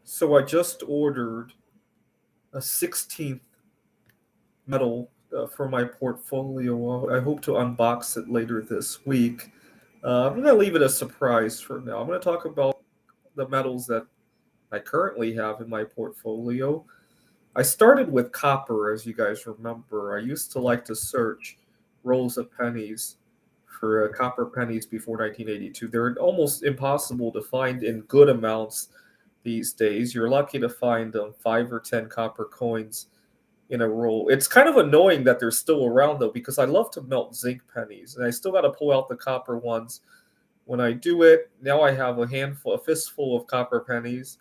So I just ordered a 16th metal for my portfolio. I hope to unbox it later this week. I'm going to leave it a surprise for now. I'm going to talk about the metals that I currently have in my portfolio. I started with copper, as you guys remember. I used to like to search rolls of pennies for copper pennies before 1982. They're almost impossible to find in good amounts these days. You're lucky to find 5 or 10 copper coins in a roll. It's kind of annoying that they're still around though, because I love to melt zinc pennies, and I still got to pull out the copper ones. When I do it, now I have a fistful of copper pennies.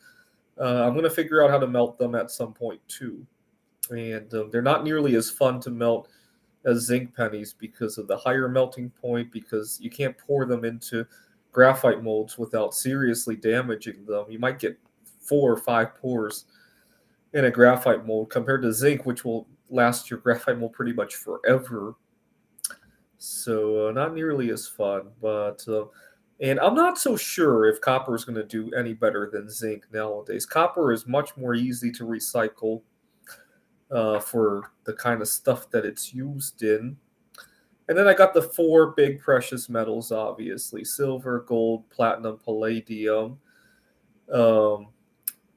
I'm going to figure out how to melt them at some point too, and they're not nearly as fun to melt as zinc pennies because of the higher melting point. Because you can't pour them into graphite molds without seriously damaging them. You might get 4 or 5 pours in a graphite mold compared to zinc, which will last your graphite mold pretty much forever. So not nearly as fun, but and I'm not so sure if copper is going to do any better than zinc nowadays. Copper is much more easy to recycle for the kind of stuff that it's used in. And then I got the four big precious metals, obviously: silver, gold, platinum, palladium. Um,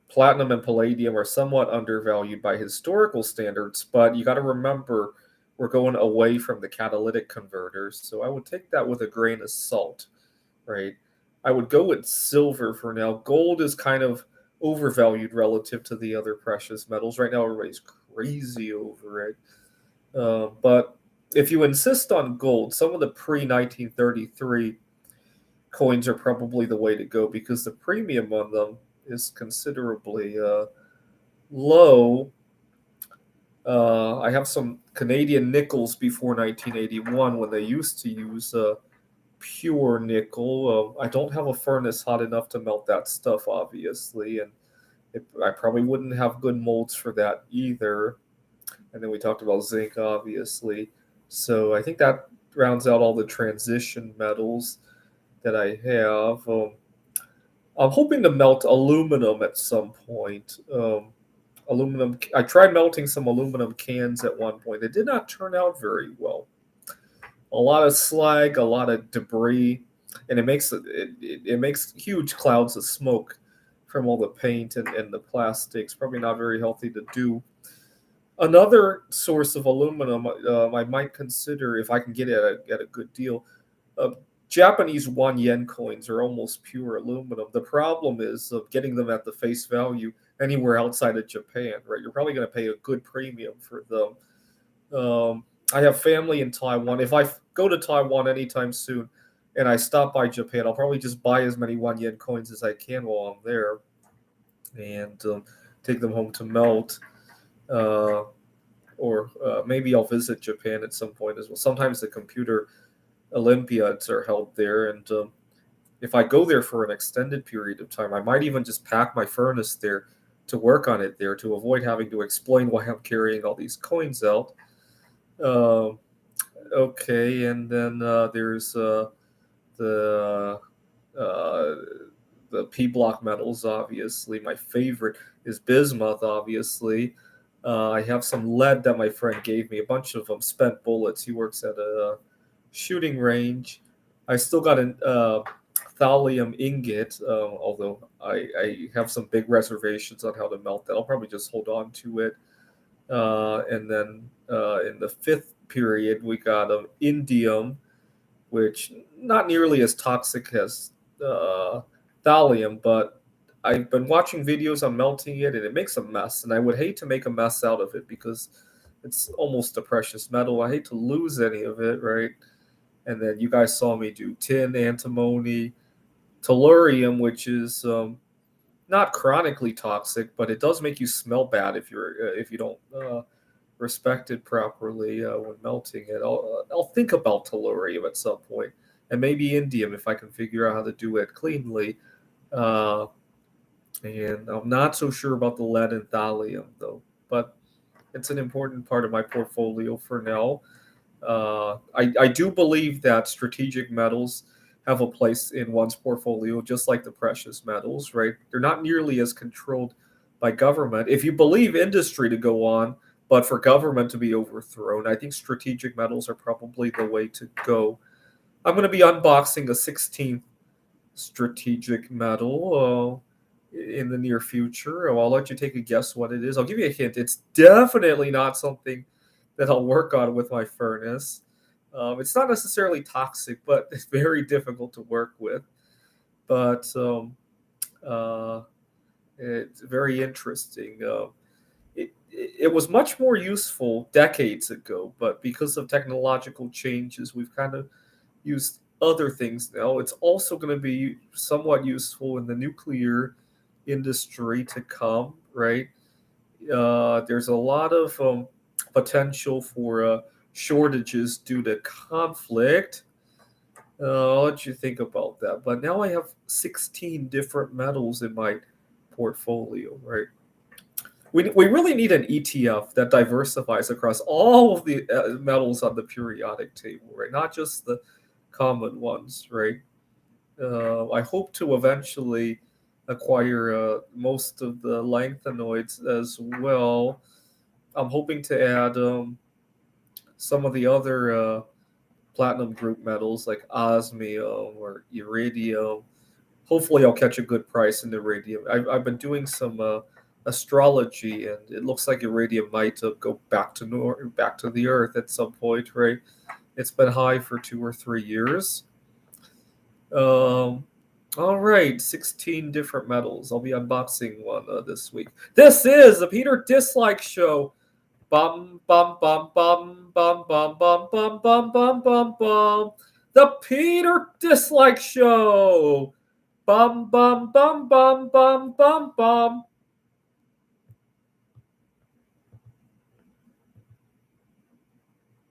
Platinum and palladium are somewhat undervalued by historical standards, but you got to remember we're going away from the catalytic converters, so I would take that with a grain of salt, right? I would go with silver for now. Gold is kind of overvalued relative to the other precious metals. Right now, everybody's crazy over it. But if you insist on gold, some of the pre 1933 coins are probably the way to go because the premium on them is considerably low. I have some Canadian nickels before 1981 when they used to use pure nickel. I don't have a furnace hot enough to melt that stuff, obviously, and I probably wouldn't have good molds for that either. And then we talked about zinc, obviously. So I think that rounds out all the transition metals that I have. I'm hoping to melt aluminum at some point. Aluminum. I tried melting some aluminum cans at one point. It did not turn out very well. A lot of slag, a lot of debris, and it makes huge clouds of smoke from all the paint and the plastics. Probably not very healthy to do. Another source of aluminum I might consider if I can get it at a good deal. Uh, Japanese 1 yen coins are almost pure aluminum. The problem is getting them at the face value anywhere outside of Japan, right? You're probably going to pay a good premium for them. I have family in Taiwan. If I go to Taiwan anytime soon and I stop by Japan, I'll probably just buy as many 1 yen coins as I can while I'm there and take them home to melt. Uh, or maybe I'll visit Japan at some point as well. Sometimes the computer Olympiads are held there, and if I go there for an extended period of time, I might even just pack my furnace there to work on it there to avoid having to explain why I'm carrying all these coins out. Uh, okay, and then there's the uh, the P block metals. Obviously, my favorite is bismuth. Obviously, I have some lead that my friend gave me. A bunch of them spent bullets. He works at a shooting range. I still got an thallium ingot, although I have some big reservations on how to melt that. I'll probably just hold on to it. And then in the fifth period, we got indium, which not nearly as toxic as uh, thallium, but I've been watching videos on melting it, and it makes a mess. And I would hate to make a mess out of it because it's almost a precious metal. I hate to lose any of it, right? And then you guys saw me do tin, antimony, tellurium, which is not chronically toxic, but it does make you smell bad if you don't respect it properly when melting it. I'll think about tellurium at some point, and maybe indium if I can figure out how to do it cleanly. Uh, and I'm not so sure about the lead and thallium though, but it's an important part of my portfolio for now. I do believe that strategic metals have a place in one's portfolio, just like the precious metals, right? They're not nearly as controlled by government. If you believe industry to go on, but for government to be overthrown, I think strategic metals are probably the way to go. I'm going to be unboxing a 16th strategic metal in the near future. I'll let you take a guess what it is. I'll give you a hint. It's definitely not something that I'll work on with my furnace. It's not necessarily toxic, but it's very difficult to work with. But uh, it's very interesting. It was much more useful decades ago, but because of technological changes, we've kind of used other things now. It's also going to be somewhat useful in the nuclear industry to come, right? There's a lot of potential for shortages due to conflict. I'll let you think about that. But now I have 16 different metals in my portfolio, right? We really need an ETF that diversifies across all of the metals on the periodic table, right? Not just the common ones, right? I hope to eventually acquire most of the lanthanoids as well. I'm hoping to add some of the other platinum group metals like osmium or iridium. Hopefully, I'll catch a good price in iridium. I've been doing some astrology, and it looks like iridium might go back to the Earth at some point, right? It's been high for 2 or 3 years. Um, all right, 16 different metals. I'll be unboxing one this week. This is the Peter Dislike Show. Bum bum bum bum bum bum bum bum bum bum bum bum. The Peter Dislike Show. Bum bum bum bum bum bum bum.